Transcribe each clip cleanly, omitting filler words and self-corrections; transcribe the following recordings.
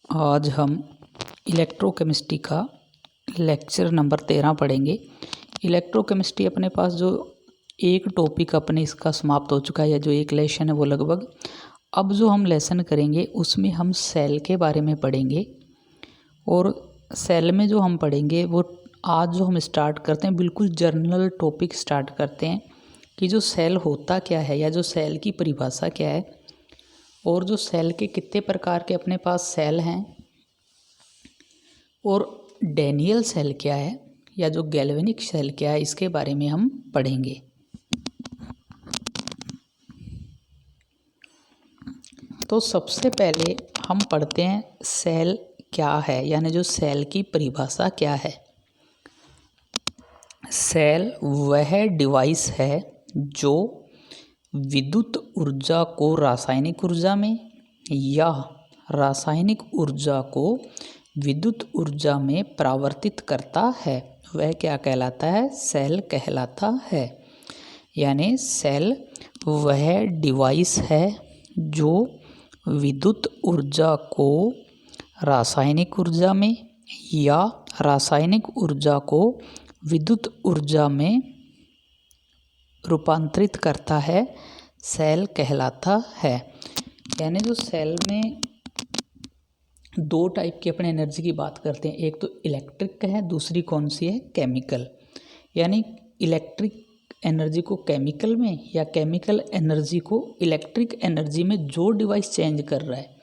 आज हम इलेक्ट्रोकेमिस्ट्री का लेक्चर नंबर 13 पढ़ेंगे। इलेक्ट्रोकेमिस्ट्री अपने पास जो एक टॉपिक अपने इसका समाप्त हो चुका है, या जो एक लेसन है वो लगभग। अब जो हम लेसन करेंगे उसमें हम सेल के बारे में पढ़ेंगे, और सेल में जो हम पढ़ेंगे वो आज जो हम स्टार्ट करते हैं बिल्कुल जर्नल टॉपिक स्टार्ट करते हैं कि जो सेल होता क्या है, या जो सेल की परिभाषा क्या है, और जो सेल के कितने प्रकार के अपने पास सेल हैं, और डैनियल सेल क्या है, या जो गैल्वेनिक सेल क्या है, इसके बारे में हम पढ़ेंगे। तो सबसे पहले हम पढ़ते हैं सेल क्या है, यानी जो सेल की परिभाषा क्या है। सेल वह डिवाइस है जो विद्युत ऊर्जा को रासायनिक ऊर्जा में या रासायनिक ऊर्जा को विद्युत ऊर्जा में परावर्तित करता है, वह क्या कहलाता है? सेल कहलाता है। यानी सेल वह डिवाइस है जो विद्युत ऊर्जा को रासायनिक ऊर्जा में या रासायनिक ऊर्जा को विद्युत ऊर्जा में रूपांतरित करता है, सेल कहलाता है। यानी जो सेल में दो टाइप की अपने एनर्जी की बात करते हैं, एक तो इलेक्ट्रिक है, दूसरी कौन सी है? केमिकल। यानी इलेक्ट्रिक एनर्जी को केमिकल में या केमिकल एनर्जी को इलेक्ट्रिक एनर्जी में जो डिवाइस चेंज कर रहा है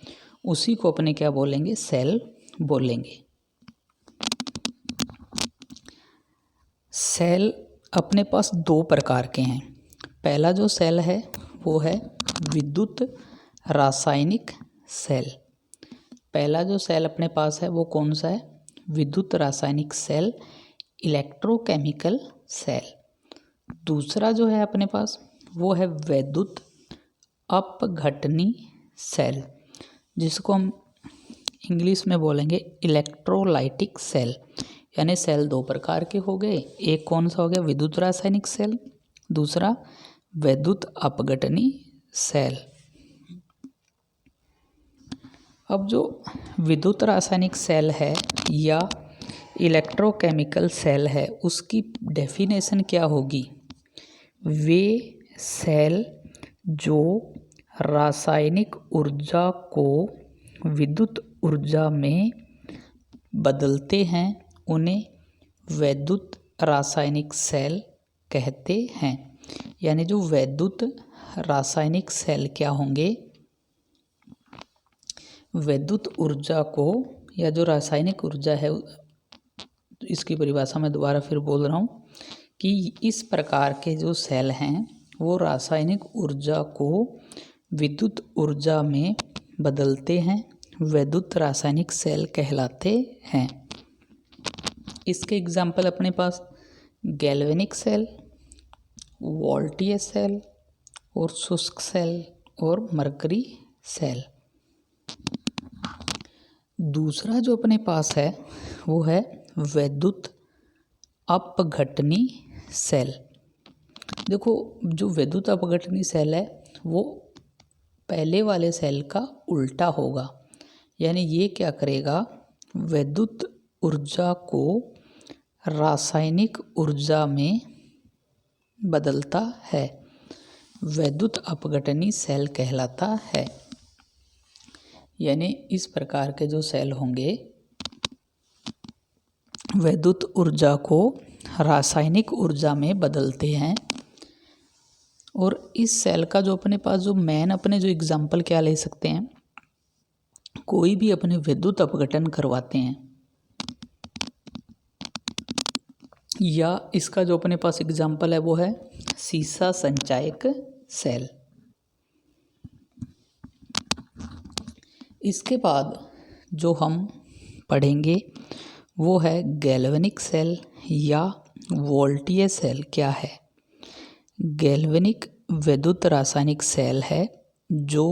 उसी को अपने क्या बोलेंगे? सेल बोलेंगे। सेल अपने पास दो प्रकार के हैं। पहला जो सेल है वो है विद्युत रासायनिक सेल। पहला जो सेल अपने पास है वो कौन सा है? विद्युत रासायनिक सेल, इलेक्ट्रोकेमिकल सेल। दूसरा जो है अपने पास वो है विद्युत अपघटनी सेल, जिसको हम इंग्लिश में बोलेंगे इलेक्ट्रोलाइटिक सेल। यानी सेल दो प्रकार के हो गए, एक कौन सा हो गया? विद्युत रासायनिक सेल, दूसरा विद्युत अपघटनी सेल। अब जो विद्युत रासायनिक सेल है या इलेक्ट्रोकेमिकल सेल है, उसकी डेफिनेशन क्या होगी? वे सेल जो रासायनिक ऊर्जा को विद्युत ऊर्जा में बदलते हैं उन्हें विद्युत रासायनिक सेल कहते हैं। यानी जो विद्युत रासायनिक सेल क्या होंगे? विद्युत ऊर्जा को, या जो रासायनिक ऊर्जा है, इसकी परिभाषा मैं दोबारा फिर बोल रहा हूँ कि इस प्रकार के जो सेल हैं वो रासायनिक ऊर्जा को विद्युत ऊर्जा में बदलते हैं, विद्युत रासायनिक सेल कहलाते हैं। इसके एग्जाम्पल अपने पास गैल्वेनिक सेल, वोल्टीय सेल, और शुष्क सेल, और मरकरी सेल। दूसरा जो अपने पास है वो है विद्युत अपघटनी सेल। देखो, जो विद्युत अपघटनी सेल है वो पहले वाले सेल का उल्टा होगा। यानी ये क्या करेगा? विद्युत ऊर्जा को रासायनिक ऊर्जा में बदलता है, विद्युत अपघटनी सेल कहलाता है। यानी इस प्रकार के जो सेल होंगे विद्युत ऊर्जा को रासायनिक ऊर्जा में बदलते हैं। और इस सेल का जो अपने पास जो मेन अपने जो एग्जाम्पल क्या ले सकते हैं, कोई भी अपने विद्युत अपघटन करवाते हैं, या इसका जो अपने पास एग्जाम्पल है वो है सीसा संचायक सेल। इसके बाद जो हम पढ़ेंगे वो है गैल्वेनिक सेल या वोल्टीय सेल। क्या है? गैल्वेनिक विद्युत रासायनिक सेल है जो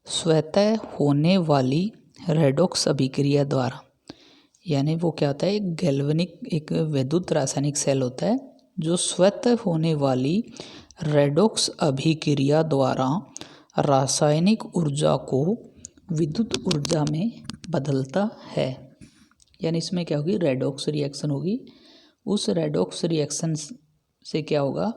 स्वतः होने वाली रेडॉक्स अभिक्रिया द्वारा, यानी वो क्या होता है? एक गैल्वेनिक एक विद्युत रासायनिक सेल होता है जो स्वतः होने वाली रेडॉक्स अभिक्रिया द्वारा रासायनिक ऊर्जा को विद्युत ऊर्जा में बदलता है। यानी इसमें क्या होगी, रेडॉक्स रिएक्शन होगी। उस रेडॉक्स रिएक्शन से क्या होगा,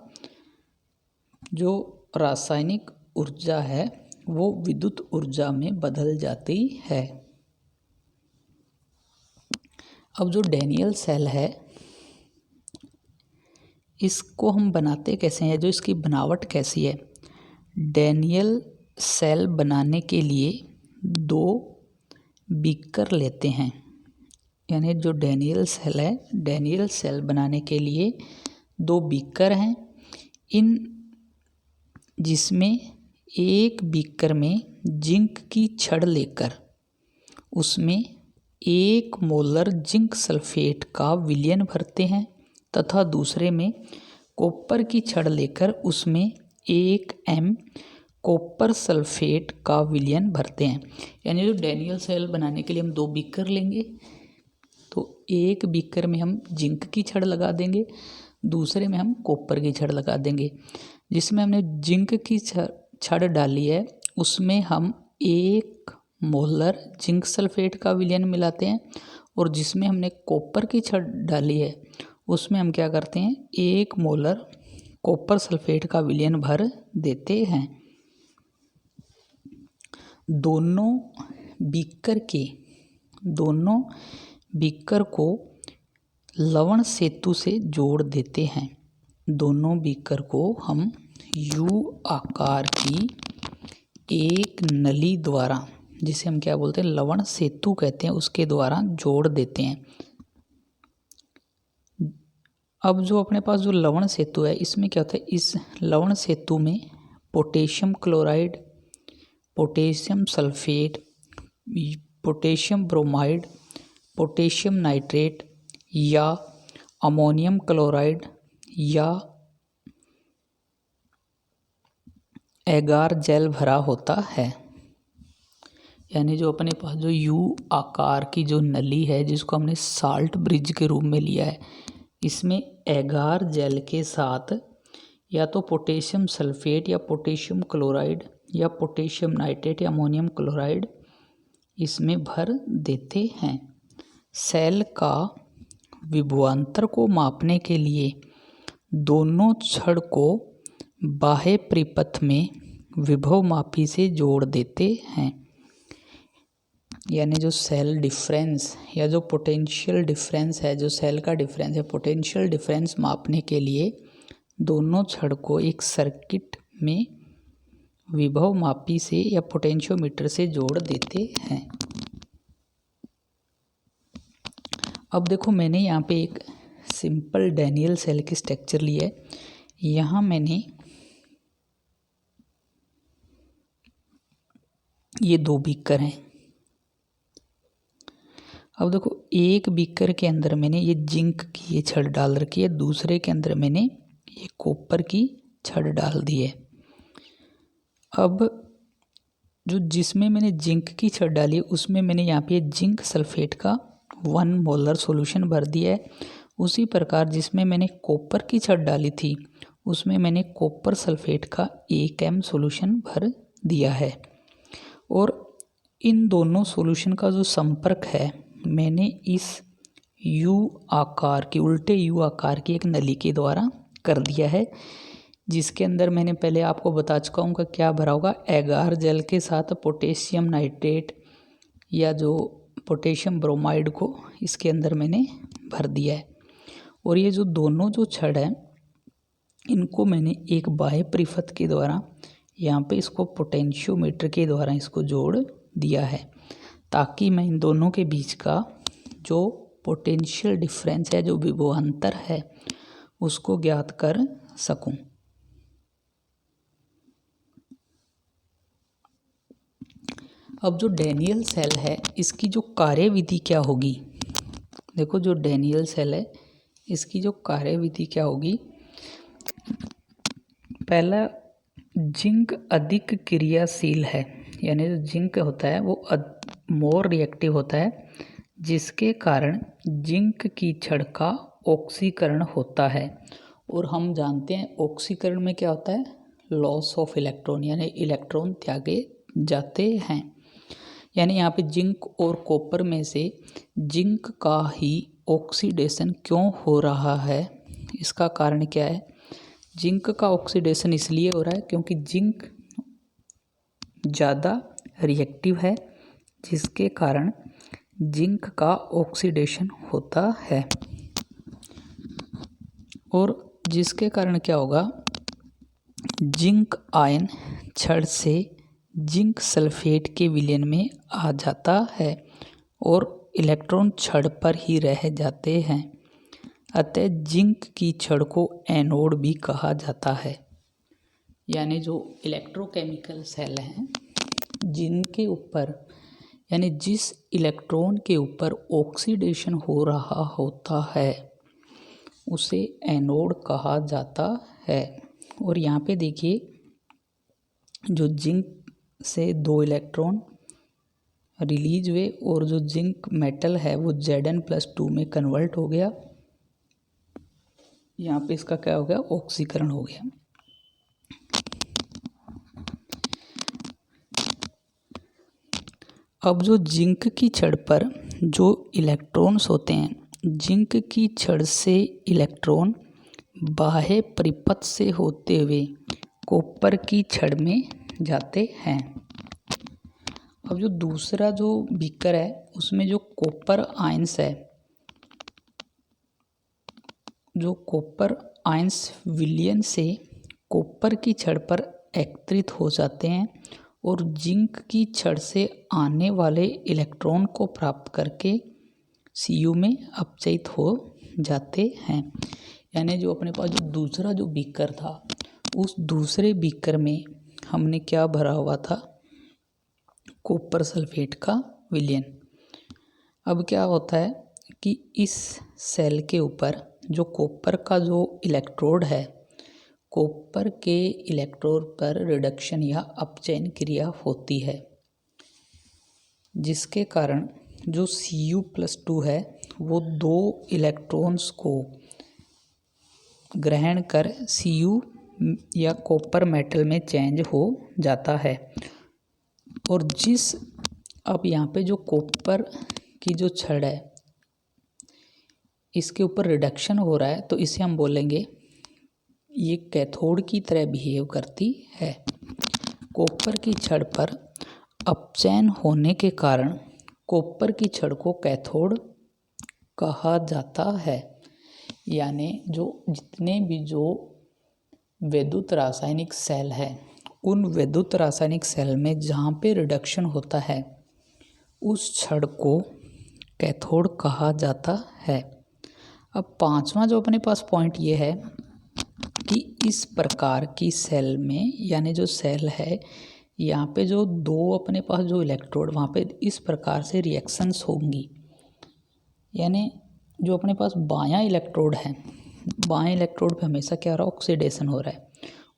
जो रासायनिक ऊर्जा है वो विद्युत ऊर्जा में बदल जाती है। अब जो डैनियल सेल है इसको हम बनाते कैसे हैं, जो इसकी बनावट कैसी है। डैनियल सेल बनाने के लिए 2 बीकर लेते हैं। यानी जो डैनियल सेल है, डैनियल सेल बनाने के लिए 2 बीकर हैं, इन जिसमें एक बीकर में जिंक की छड़ लेकर उसमें 1 मोलर जिंक सल्फेट का विलयन भरते हैं तथा दूसरे में कॉपर की छड़ लेकर उसमें 1 m कॉपर सल्फेट का विलयन भरते हैं। यानी जो डैनियल सेल बनाने के लिए हम 2 बीकर लेंगे, तो एक बीकर में हम जिंक की छड़ लगा देंगे, दूसरे में हम कॉपर की छड़ लगा देंगे। जिसमें हमने जिंक की छड़ डाली है उसमें हम 1 मोलर जिंक सल्फेट का विलयन मिलाते हैं, और जिसमें हमने कॉपर की छड़ डाली है उसमें हम क्या करते हैं, 1 मोलर कॉपर सल्फेट का विलयन भर देते हैं। दोनों बीकर को लवण सेतु से जोड़ देते हैं। दोनों बीकर को हम U आकार की एक नली द्वारा, जिसे हम क्या बोलते हैं, लवण सेतु कहते हैं, उसके द्वारा जोड़ देते हैं। अब जो अपने पास जो लवण सेतु है इसमें क्या होता है, इस लवण सेतु में potassium chloride, potassium sulphate, potassium bromide, potassium nitrate या अमोनियम क्लोराइड या एगार जेल भरा होता है। यानी जो अपने पास जो U आकार की जो नली है जिसको हमने साल्ट ब्रिज के रूप में लिया है, इसमें एगार जेल के साथ या तो पोटेशियम सल्फेट या पोटेशियम क्लोराइड या पोटेशियम नाइट्रेट या अमोनियम क्लोराइड इसमें भर देते हैं। सेल का विभवांतर को मापने के लिए दोनों छड़ को बाह्य परिपथ में विभव मापी से जोड़ देते हैं। यानी जो सेल डिफरेंस या जो पोटेंशियल डिफरेंस है, जो सेल का डिफरेंस है, पोटेंशियल डिफरेंस मापने के लिए दोनों छड़ को एक सर्किट में विभव मापी से या पोटेंशियोमीटर से जोड़ देते हैं। अब देखो मैंने यहाँ पे एक सिंपल डैनियल सेल की स्ट्रक्चर ली है। यहाँ मैंने ये 2 बीकर हैं। अब देखो एक बीकर के अंदर मैंने ये जिंक की ये छड़ डाल रखी है, दूसरे के अंदर मैंने ये कॉपर की छड़ डाल दी है। अब जो जिसमें मैंने जिंक की छड़ डाली है उसमें मैंने यहाँ पे जिंक सल्फेट का 1 मोलर सॉल्यूशन भर दिया है। उसी प्रकार जिसमें मैंने कॉपर की छड़ डाली थी उसमें मैंने कॉपर सल्फेट का 1 m सॉल्यूशन भर दिया है। और इन दोनों सॉल्यूशन का जो संपर्क है मैंने इस U आकार की, उल्टे U आकार की एक नली के द्वारा कर दिया है, जिसके अंदर मैंने पहले आपको बता चुका हूँ कि क्या भरा होगा, एगार जेल के साथ पोटेशियम नाइट्रेट या जो पोटेशियम ब्रोमाइड को इसके अंदर मैंने भर दिया है। और ये जो दोनों जो छड़ है इनको मैंने एक बाह्य परिपथ के द्वारा यहाँ पे इसको पोटेंशियोमीटर के द्वारा इसको जोड़ दिया है, ताकि मैं इन दोनों के बीच का जो पोटेंशियल डिफरेंस है, जो विभवांतर है, उसको ज्ञात कर सकूं। अब जो डैनियल सेल है इसकी जो कार्यविधि क्या होगी, देखो जो डैनियल सेल है इसकी जो कार्यविधि क्या होगी। पहला, जिंक अधिक क्रियाशील है, यानी जो जिंक होता है वो मोर रिएक्टिव होता है, जिसके कारण जिंक की छड़ का ऑक्सीकरण होता है। और हम जानते हैं ऑक्सीकरण में क्या होता है, लॉस ऑफ इलेक्ट्रॉन, यानी इलेक्ट्रॉन त्यागे जाते हैं। यानी यहाँ पे जिंक और कॉपर में से जिंक का ही ऑक्सीडेशन क्यों हो रहा है, इसका कारण क्या है। जिंक का ऑक्सीडेशन इसलिए हो रहा है क्योंकि जिंक ज़्यादा रिएक्टिव है, जिसके कारण जिंक का ऑक्सीडेशन होता है और जिसके कारण क्या होगा, जिंक आयन छड़ से जिंक सल्फेट के विलयन में आ जाता है और इलेक्ट्रॉन छड़ पर ही रह जाते हैं। अतः जिंक की छड़ को एनोड भी कहा जाता है। यानी जो इलेक्ट्रोकेमिकल सेल हैं जिनके ऊपर यानी जिस इलेक्ट्रॉन के ऊपर ऑक्सीडेशन हो रहा होता है उसे एनोड कहा जाता है। और यहाँ पे देखिए जो जिंक से 2 इलेक्ट्रॉन रिलीज हुए और जो जिंक मेटल है वो Zn+2 में कन्वर्ट हो गया। यहाँ पे इसका क्या हो गया, ऑक्सीकरण हो गया। अब जो जिंक की छड़ पर जो इलेक्ट्रॉन्स होते हैं, जिंक की छड़ से इलेक्ट्रॉन बाह्य परिपथ से होते हुए कॉपर की छड़ में जाते हैं। अब जो दूसरा जो बीकर है उसमें जो कॉपर आयंस है, जो कॉपर आयंस विलयन से कॉपर की छड़ पर एकत्रित हो जाते हैं और जिंक की छड़ से आने वाले इलेक्ट्रॉन को प्राप्त करके Cu में अपचयित हो जाते हैं। यानी जो अपने पास जो दूसरा जो बीकर था उस दूसरे बीकर में हमने क्या भरा हुआ था, कॉपर सल्फेट का विलयन। अब क्या होता है कि इस सेल के ऊपर जो कॉपर का जो इलेक्ट्रोड है, कॉपर के इलेक्ट्रोड पर रिडक्शन या अपचयन क्रिया होती है, जिसके कारण जो Cu+2 है वो 2 इलेक्ट्रॉन्स को ग्रहण कर Cu या कॉपर मेटल में चेंज हो जाता है। और अब यहाँ पे जो कॉपर की जो छड़ है इसके ऊपर रिडक्शन हो रहा है, तो इसे हम बोलेंगे ये कैथोड की तरह बिहेव करती है। कॉपर की छड़ पर अपचयन होने के कारण कॉपर की छड़ को कैथोड कहा जाता है। यानी जो जितने भी जो वैद्युत रासायनिक सेल है उन वैद्युत रासायनिक सेल में जहाँ पे रिडक्शन होता है उस छड़ को कैथोड कहा जाता है। अब पांचवा जो अपने पास पॉइंट ये है कि इस प्रकार की सेल में यानी जो सेल है यहाँ पे जो 2 अपने पास जो इलेक्ट्रोड वहाँ पे इस प्रकार से रिएक्शंस होंगी। यानी जो अपने पास बायां इलेक्ट्रोड है, बाएं इलेक्ट्रोड पे हमेशा क्या हो रहा है, ऑक्सीडेशन हो रहा है।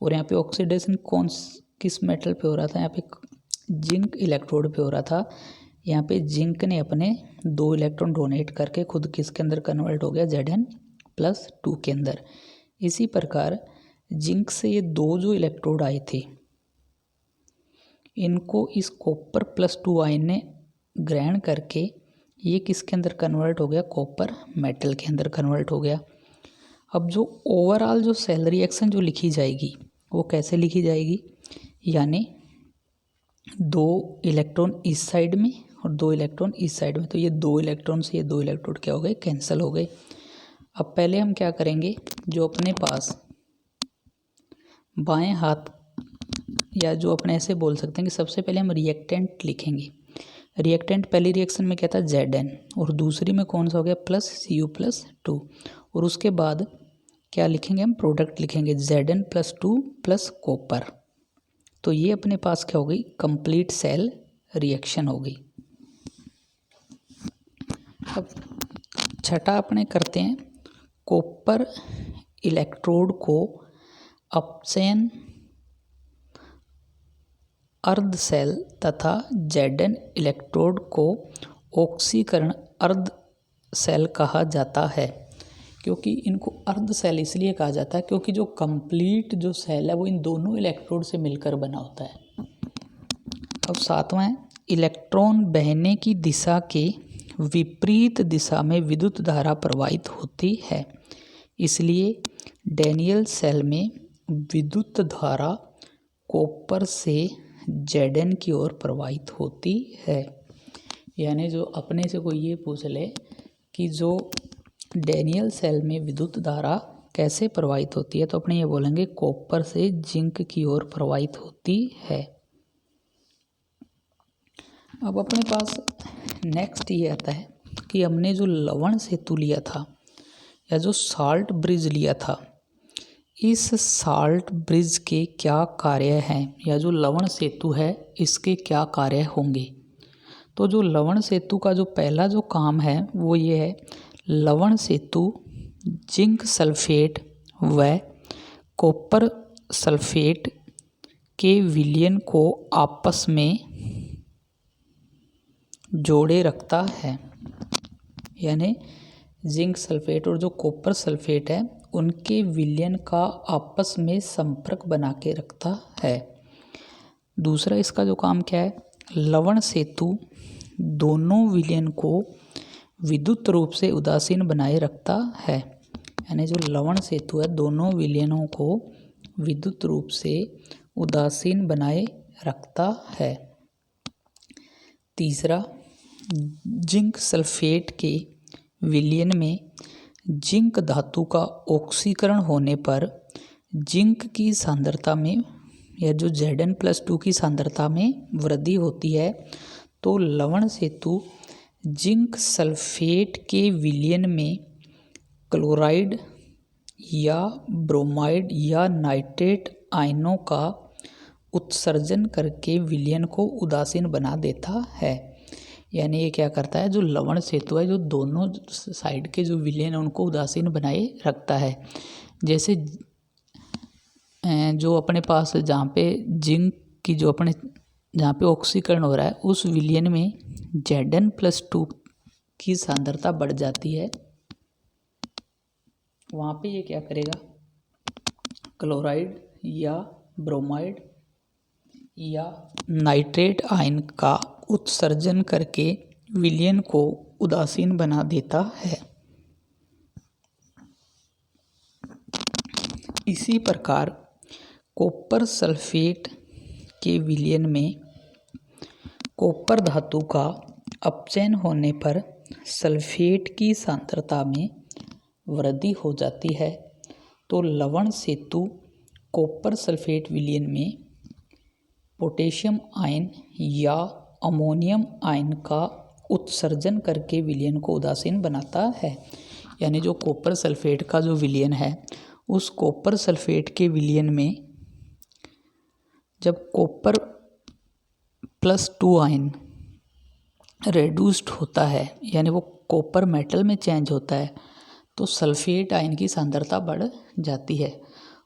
और यहाँ पे ऑक्सीडेशन किस मेटल पे हो रहा था, यहाँ पे जिंक इलेक्ट्रोड पे हो रहा था। यहाँ पे जिंक ने अपने 2 इलेक्ट्रॉन डोनेट करके खुद किसके अंदर कन्वर्ट हो गया, Zn+2 के अंदर। इसी प्रकार जिंक से ये 2 जो इलेक्ट्रोड आए थे इनको इस कॉपर+2 आयन ने ग्रहण करके ये किसके अंदर कन्वर्ट हो गया, कॉपर मेटल के अंदर कन्वर्ट हो गया। अब जो ओवरऑल जो सेल रिएक्शन जो लिखी जाएगी वो कैसे लिखी जाएगी, यानी 2 इलेक्ट्रॉन इस साइड में और 2 इलेक्ट्रॉन इस साइड में, तो ये 2 इलेक्ट्रॉन से ये 2 इलेक्ट्रॉन क्या हो गए, कैंसिल हो गए। अब पहले हम क्या करेंगे, जो अपने पास बाएं हाथ या जो अपने ऐसे बोल सकते हैं कि सबसे पहले हम रिएक्टेंट लिखेंगे। रिएक्टेंट पहली रिएक्शन में क्या था, Zn, और दूसरी में कौन सा हो गया, +Cu+2। और उसके बाद क्या लिखेंगे, हम प्रोडक्ट लिखेंगे Zn+2 प्लस कॉपर। तो ये अपने पास क्या हो गई, कंप्लीट सेल रिएक्शन हो गई। अब छठा अपने करते हैं, कॉपर इलेक्ट्रोड को अपचयन अर्ध सेल तथा Zn इलेक्ट्रोड को ऑक्सीकरण अर्ध सेल कहा जाता है। क्योंकि इनको अर्ध सेल इसलिए कहा जाता है क्योंकि जो कंप्लीट जो सेल है वो इन दोनों इलेक्ट्रोड से मिलकर बना होता है। अब सातवां है, इलेक्ट्रॉन बहने की दिशा के विपरीत दिशा में विद्युत धारा प्रवाहित होती है। इसलिए डैनियल सेल में विद्युत धारा कॉपर से Zn की ओर प्रवाहित होती है। यानी जो अपने से कोई ये पूछ ले कि जो डैनियल सेल में विद्युत धारा कैसे प्रवाहित होती है, तो अपने ये बोलेंगे कॉपर से जिंक की ओर प्रवाहित होती है। अब अपने पास नेक्स्ट ये आता है कि हमने जो लवण सेतु लिया था या जो साल्ट ब्रिज लिया था, इस साल्ट ब्रिज के क्या कार्य हैं या जो लवण सेतु है इसके क्या कार्य होंगे। तो जो लवण सेतु का जो पहला जो काम है वो ये है, लवण सेतु जिंक सल्फेट व कॉपर सल्फेट के विलयन को आपस में जोड़े रखता है। यानी जिंक सल्फेट और जो कॉपर सल्फेट है उनके विलयन का आपस में संपर्क बना के रखता है। दूसरा इसका जो काम क्या है, लवण सेतु दोनों विलयन को विद्युत रूप से उदासीन बनाए रखता है। यानी जो लवण सेतु है दोनों विलयनों को विद्युत रूप से उदासीन बनाए रखता है। तीसरा, जिंक सल्फेट के विलयन में जिंक धातु का ऑक्सीकरण होने पर जिंक की सांद्रता में या जो Zn+2 की सांद्रता में वृद्धि होती है। तो लवण सेतु जिंक सल्फेट के विलयन में क्लोराइड या ब्रोमाइड या नाइट्रेट आयनों का उत्सर्जन करके विलयन को उदासीन बना देता है। यानी ये क्या करता है, जो लवण सेतु है जो दोनों साइड के जो विलयन है उनको उदासीन बनाए रखता है। जैसे जो अपने पास जहाँ पे जिंक की जो अपने जहाँ पे ऑक्सीकरण हो रहा है उस विलयन में Zn+2 की सांद्रता बढ़ जाती है, वहाँ पे ये क्या करेगा, क्लोराइड या ब्रोमाइड या नाइट्रेट आयन का उत्सर्जन करके विलयन को उदासीन बना देता है। इसी प्रकार कॉपर सल्फेट के विलयन में कॉपर धातु का अपचयन होने पर सल्फेट की सांद्रता में वृद्धि हो जाती है। तो लवण सेतु कॉपर सल्फेट विलयन में पोटेशियम आयन या अमोनियम आयन का उत्सर्जन करके विलयन को उदासीन बनाता है। यानी जो कॉपर सल्फेट का जो विलयन है उस कॉपर सल्फेट के विलयन में जब कॉपर +2 आयन रेड्यूस्ड होता है यानी वो कॉपर मेटल में चेंज होता है तो सल्फेट आयन की सांद्रता बढ़ जाती है।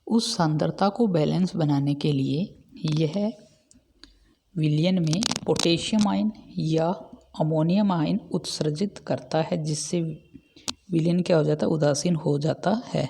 उस सांद्रता को बैलेंस बनाने के लिए यह विलयन में पोटेशियम आयन या अमोनियम आयन उत्सर्जित करता है, जिससे विलयन क्या हो जाता है, उदासीन हो जाता है।